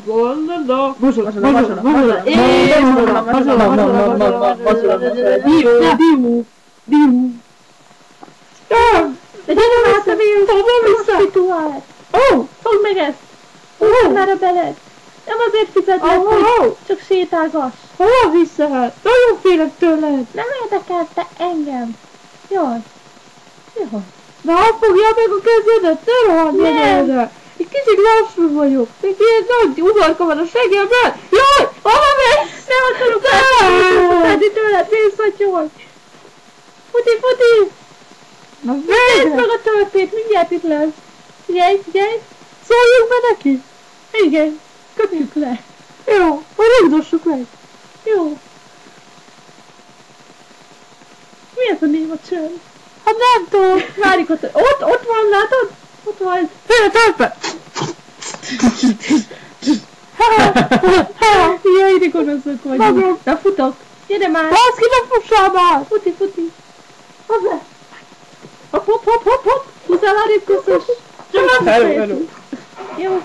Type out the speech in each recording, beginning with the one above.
Volna. Mazsola. Biú. De gyere már, te végül, fogom vissza! Ó, fogd meg ezt! Fogd már a beled! Nem azért fizetlek, hogy csak sétálgass! Hova vissza? Nagyon félek tőled! Nem érdekel te engem! Jaj! De ha fogja meg a kezedet, ne rohanj előre! Egy kicsit lassú vagyok, még ilyen nagy ugarka van a segemben! Jaj! Hova mész? Nem akarok elszólni tőled, vészhattyol! Futi! Na Nézd végre! meg a törpét, mindjárt itt lesz! Figyelj! Szóljunk be neki! Igen, köpjük le! Jó, majd rugdossuk meg! Jó! Mi ez a néma csönd? Hát nem tudom! Várjuk ott van, látod? Ott van! Fél a törpe! Jaj, de gonoszok vagyunk! Na futok! Gyere már! Baszki, ne fussál már! Futi! Hopp! Húzzál arrébb, köszös! Hello!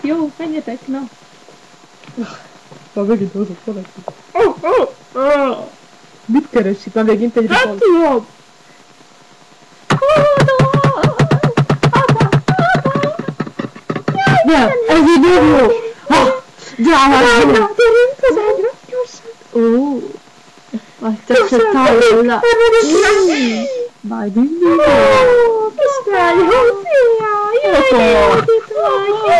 Jó, menjetek, na! Már megint hozok valaki. Mit keresik? Már megint egy Nem ripont. tudom! Nem, ez így nem jó! Gyávászol! Gyerünk az ágyra, gyorsan! Ó! Majd tetszett távol. Majd minden. Kislány, jaj, hogy itt vagy!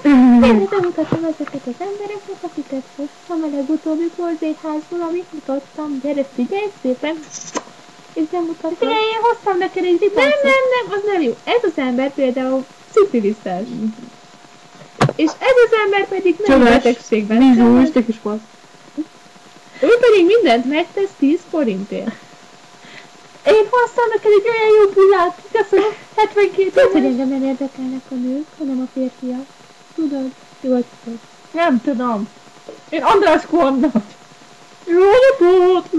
Én bemutatom ezeket az embereknek, akiket hoztam a legutóbbi korzétházból, amit mutattam. Gyere, figyelj szépen! És nem mutattam. Figyelj, én hoztam neked egy ripancot. Nem, az nem jó. Ez az ember például szifiliszes. És ez az ember pedig nem betegségben. Bizonyos, te kis fasz. Ő pedig mindent megtesz 10 forintért. Én hoztam neked egy olyan jó bullát, köszönöm, 72 éves. Hogy engem nem érdekelnek a nők, hanem a férfiak. Tudod? Jól tudod. Nem tudom. Én András Kornat. Jó napot!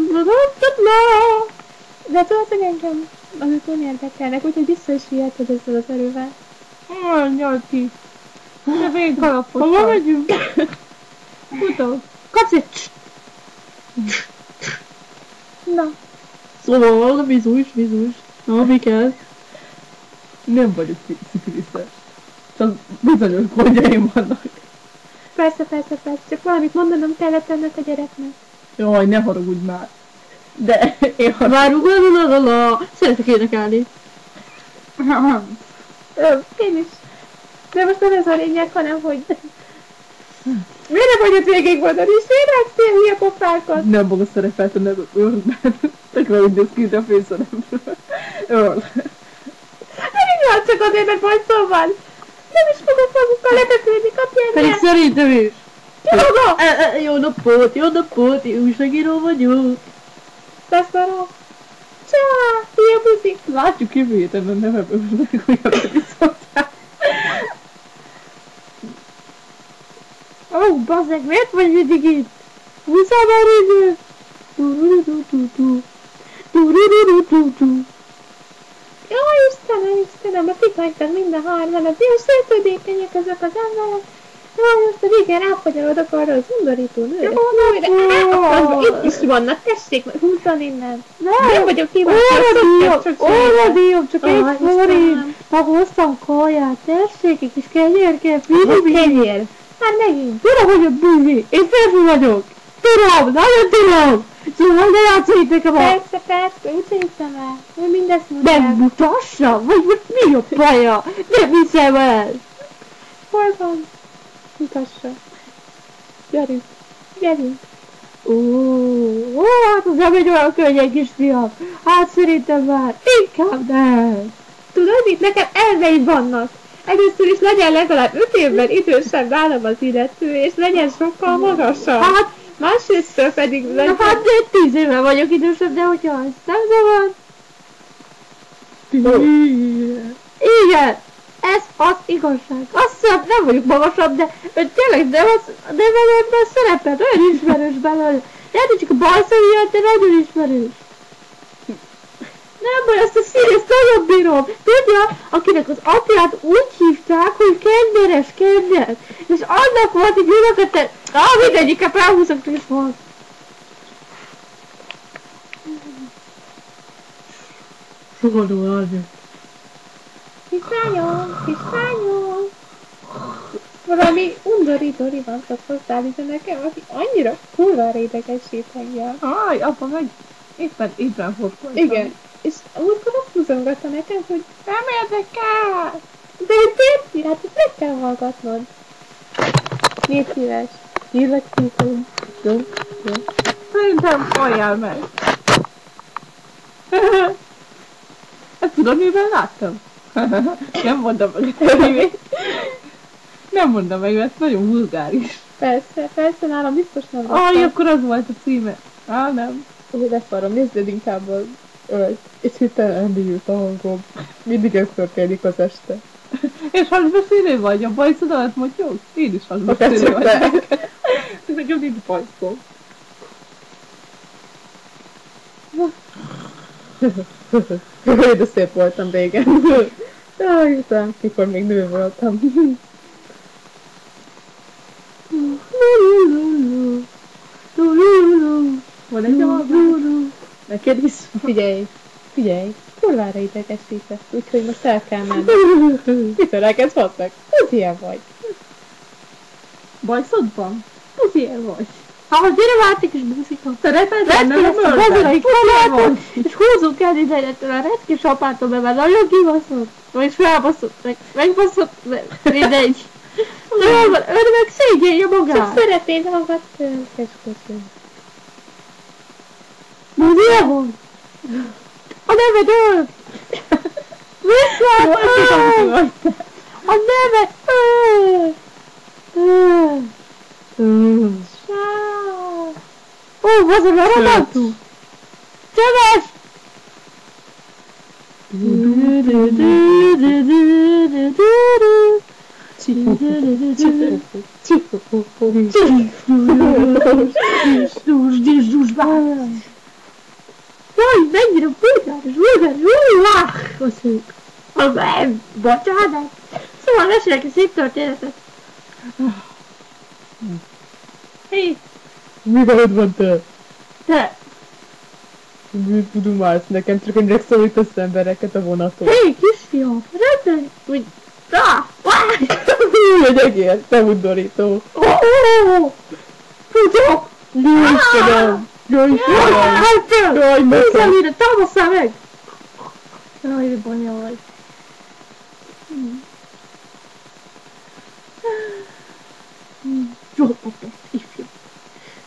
De tudod, hogy engem a nők nem érdekelnek, úgyhogy vissza is viheted ezzel az erővel. Mondjad ki. De végig kalapot. Hova megyünk? Futok. Kapsz egy... Na. Szóval, bizús. Na, mi kell? Nem vagyok szifiliszes. Csak bizonyos gondjaim vannak. Persze, csak valamit mondanom kellett ennek a gyereknek. Jaj, ne haragudj már. De én Várjuk, szeretek énekelni. Én is. De most nem ez a lényeg, hanem hogy... Miért nem vagyod végigmondani, és miért rágsz ilyen hülye pofákat? nem maga szerepelt a nevek őrben. Tökre úgy néz ki, de a fényszerepről. Őr. Pedig van csak azért, mert vagy szóval. Nem is fogok magukkal letetődni, kapjál Pedig meg! szerintem is. Maga! Jó napot, újságíró vagyok. Beszarok. Csá, ilyen buszik. Látjuk jövő héten a neveből, hogy olyan epizódját. Ó, bazzeg, miért vagy mindig itt? Vissza már idő! Jaj, Istenem, a itt hagytad mind a hármadat, és széltődékenyek ezek az emberek. Jaj, most igen, ráfagyarodok arra az undorító nőre. Jaj, de itt is vannak, tessék, húzzon innen. Nem vagyok kíváncsi, Óradíjom, csak egy forint. Ha hoztam kaját, tessék, egy kis kenyérke, kenyér. Már megint. Tudom, hogy a bűzi, én férfi vagyok. Tudom, nagyon tudom. Szóval ne játszolj nekem a... Persze, úgy hiszem el. Ő mindezt mondják. Nem mutassa? Vagy mi a baja? Nem hiszem el. Hol van? Mutassa. Gyerünk. Ó, hát az nem egy olyan könnyed kisfiam. Hát szerintem már inkább nem. Tudod mit? Nekem elveim vannak. Először is legyen legalább 5 évvel idősebb nálam az illető, és legyen sokkal magasabb. Hát, Másrésztől pedig legyen... na hát én 10 éve vagyok idősebb, de hogyha ez nem zavar... Igen, ez az igazság. Azt hiszem, nem vagyok magasabb, de tényleg nem az, de ebben szerepel, olyan ismerős belőle. Lehet, hogy csak a bal személyet, de nagyon ismerős. Nem baj, ezt a Sirius nagyon bírom. Tudja, akinek az apját úgy hívták, hogy Kender. És annak volt egy unokate... mindegyiket elhúzok, és volt. Fogadó árnyék. Kislányom. Valami undorító rivancot hoztál ide nekem, aki annyira kurvára idegesít engem. Aj, apa meg éppen fordult. Igen, és múltkor azt húzongatta nekem, hogy Nem érdekel! de térci, hát ezt meg kell hallgatnod. Légy szíves. Hívlak szívem. Jó. Szerintem halljál meg. Ezt tudod, mivel láttam? Nem mondom meg ezt. Nem mondom meg, mert nagyon vulgáris. Persze, nálam biztos nem volt. Aj, akkor az volt a címe. Nem. Úgy leszarom, nézzed inkább az ölt. És hirtelen elmélyült a hangom. Mindig ez történik az este. És halsbeszélő vagy? A bajszodat mondjuk? Én is halsbeszélő vagyok. Nekem nincs bajszom. De szép voltam régen. Jaj, utána, mikor még nő voltam. Van egy alvás? Neked is? Figyelj, kurvára idegesített, úgyhogy most el kell mennem. Mitől elkezd meg? Az ilyen vagy. Bajszod van? Az ilyen vagy. Gyere már, te kis buzika. Szereted lennem a Bazirai kalátot, és húzzunk el idejétől a retkés apától, mert nagyon kibaszott. Vagy felbaszott, megbaszott, mindegy. Jól van, ő meg szégyelje magát. Csak szeretnéd hallgatni, köszönöm. Buzia van? A neved öl! Vissza! A neved öl! Ó, vazol a robotu! Csöves! Jaj, mennyire bocsánat! Szóval mesélek egy szép történetet. Hé! Mi veled van te? Te! Mit dumálsz nekem, csak ennek szólítasz embereket a vonaton. Hé, kisfiam! Rendben! Úgy... Legyegél, te undorító. Tudok! Győzködöm! Jaj, nézzem ide, támasszál meg! Jaj, banya vagy. Jó, ifjú.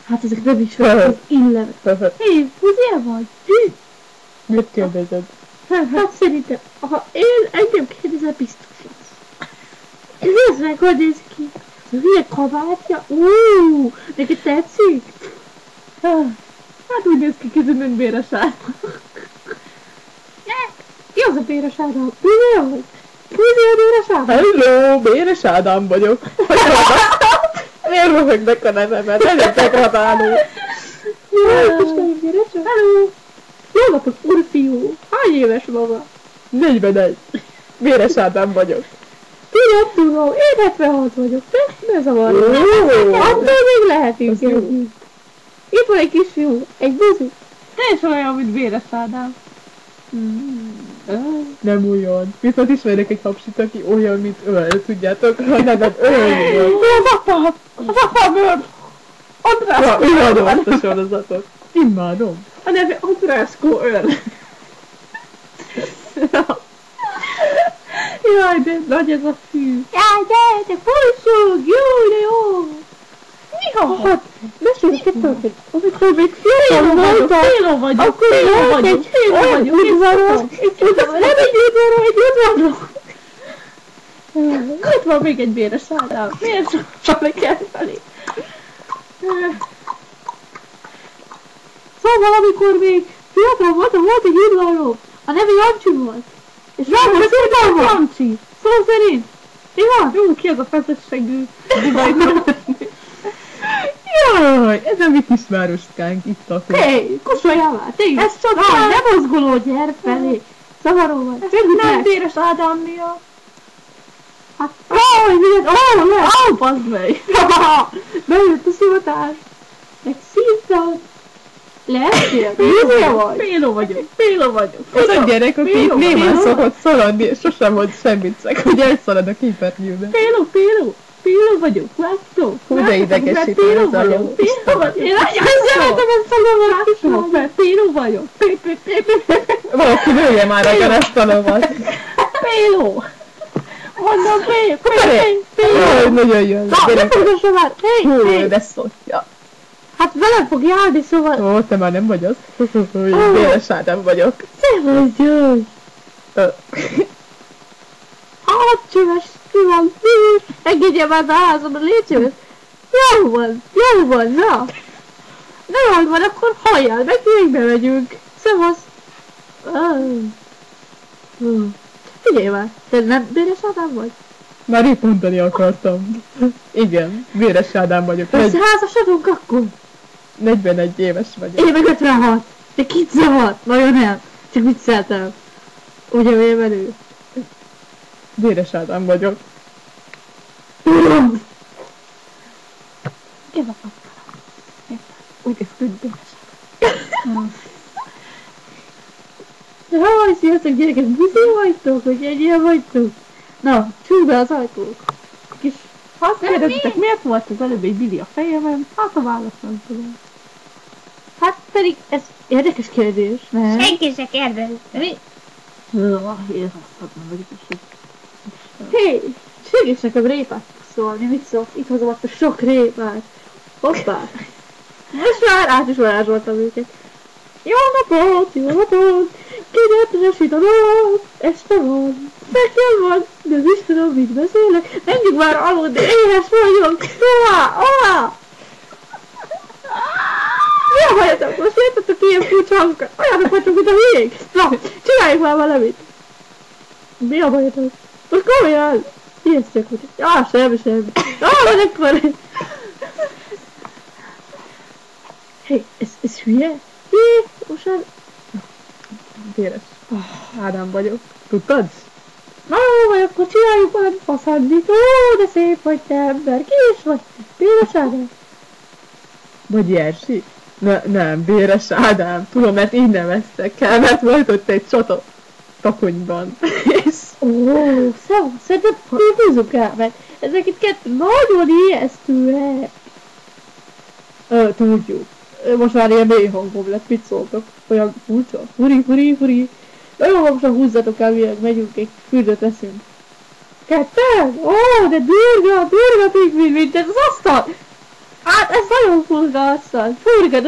Hát ezek nem is van, az illenek. Hé, húzjál vagy? Mit kérdezed? Hát szerintem, ha én engem kérdezel, biztos lesz. Nézd meg, hogy néz ki. A hülye kabátja? Neked tetszik? Hát úgy néz ki, mint Béres Ádám. Ki az a Béres Ádám? Húzjál vagy? Húzjál Béres Ádám? Hello, Béres Ádám vagyok. Miért röhögnek a nevemet? Legyetek radáló. Istenem, gyere csak. Hello. Jó napot, úrfiú. Hány éves maga? 41. Béres Ádám vagyok. Tudom, én 76 vagyok. Ne zavarj. Attól még lehetünk együtt. Itt van egy kisfiú, egy buzi. Teljesen olyan, mint Béres Ádám. Nem olyan. Viszont ismerek egy hapsit, aki olyan, mint öl, tudjátok? A neved öl volt. Az apám öl. Andrászkó. Imádom ezt a sorozatot. Imádom. A neve Andrászkó öl. Jaj, de nagy ez a fű. Jaj, de fújszunk, jó, de jó. Hát, mesélj kettőt, amikor még félő vagyok, akkor volt egy udvaros, nem egy udvaros, egy udvaros. Itt van még egy Béres Ádám, miért csak kell felé? Szóval amikor még fiatal voltam, volt egy udvarom, a neve Jancsi volt. És rá volt szólva Jancsi, szó szerint. Mi van? Jó, ki az a feszességű? Jaj, Jaj, ez a mi kisvároskánk itt akkor. Hé, kusoljál már, tényleg. Ez csak már. Nem mozgolódj erre felé. Zavaró vagy. Nem Véres Ádám miatt. Hát, bazd meg. Bejött a szivatás. Meg szívtad. Lehetél? Nézél vagy? Pélo vagyok. Ez a gyerek, aki itt némán szokott szaladni, és sosem mond semmit, csak hogy elszalad a képernyőbe. Pélo vagyok, látszó. Hú, de idegesít ez a ló. Pélo vagyok. Én nagyon szeretem ezt a lovat. Mert Pélo vagyok. Valaki nője már agyon ezt a lovat. Pélo. Mondom, Pélo. Jaj, nagyon jön. Na, ne fogdassa már. Hú, de szotja. Hát velem fog járni, szóval... Ó, te már nem vagy az? Véres Ádám vagyok. Te vagy jöjj. Csöves, mi van? Engedje már be a házamra, légy csöves. Jó van, na. Na, van, akkor halljál meg, még bemegyünk. Szevasz. Figyelj már, te nem Véres Ádám vagy? Már épp mondani akartam. Igen, Véres Ádám vagyok. Összeházasodunk akkor? 41 éves vagyok. Én meg 56. De kit zavar? Nagyon nem. Csak vicceltem. Ugye vélvelő? Véres Ádám vagyok. Tudom! Ki van a úgy ezt tudjuk. Jaj, sziasztok gyerekek, buszi vagytok, hogy ennyien vagytok? Na, csúj be az ajtót. Kis... Azt kérdezitek, miért volt az előbb egy Billy a fejemben? Hát a választ nem tudom. Hát pedig ez érdekes kérdés, nem? Senki se kérdezi. Mi? Én rosszabban vagyok is. Hé, segíts nekem répát szólni, mit szólsz? Itt hozom azt a sok répát. Hoppá! Most már át is varázsoltam őket. Jó napot! Kinyertesít a nap! Este van! Nekem van! De az Istenem, mit beszélek? Menjünk már aludni, éhes vagyok! Hová! Mi a bajotok? Most értettek ilyen furcsa hangokat? Olyanok vagytok, mint a hülyék! Na, csináljuk már valamit! Mi a bajotok? Most komolyan! Ijesztjük, hogy... semmi. Van akkor! Hé, ez hülye? Hé, most már... Véres Ádám vagyok. Tudtad? Na, vagy akkor csináljuk valami faszandit. Ó, de szép vagy te ember. Ki is vagy te? Véres Ádám? Vagy Jerzy? Nem, Véres Ádám. Tudom, mert így neveztek el, mert volt ott egy csata takonyban. Ó, szerintem húzzuk el, mert ezek itt kettő nagyon ijesztőek. Tudjuk. Most már ilyen mély hangom lett, mit szóltok? Olyan furcsa. Furi. Na jó, most húzzatok el, milyen megyünk, egy fürdőt veszünk. Ketten? Ó, de durga pingvin, mint ez az asztal! Hát ez nagyon furga asztal. Durga,